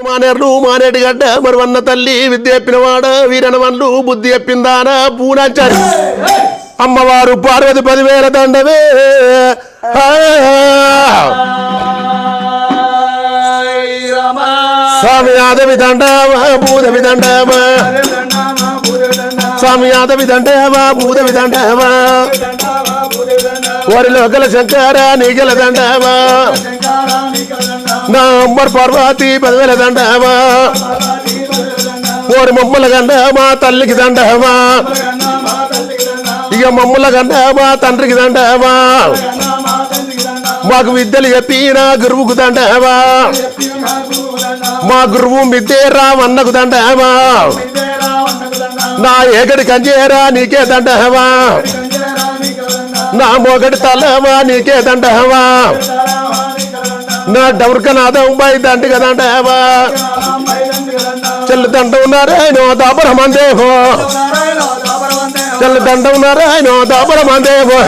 మానేర్లు మానేటి గడ్డ మరి వన్న తల్లి విద్య చెప్పినవాడ వీరన వన్లు బుద్ధి చెప్పిందాన పూనాచారి అమ్మవారు పార్వతి 10,000 దండవే స్వామి యాదవి దండవా భూదవి దండవా స్వామి యాదవి దండవా భూదవి దండవా వారిలో గల శంకర నీగల దండవా నా అమ్మర్ పార్వతి 10,000 దండవా ఓరి మమ్మల గండమా తల్లికి దండమా ఇక మమ్మల గండమా తండ్రికి దండమా మాకు విద్యలు చెప్పిన గురువుకు దండమా మా గురువు మిద్దేరా వన్నకు దండమా నా ఏగడి కంజేరా నీకే దండమా నా మొగడి తలమా నీకే దండమా నా డౌర్కనాథం బై దండిగా దండమా చెల్లి దండ ఉన్నారేనో దాపరమందేవో చెల్లి దండ ఉన్నారేనో దాపరమందేవో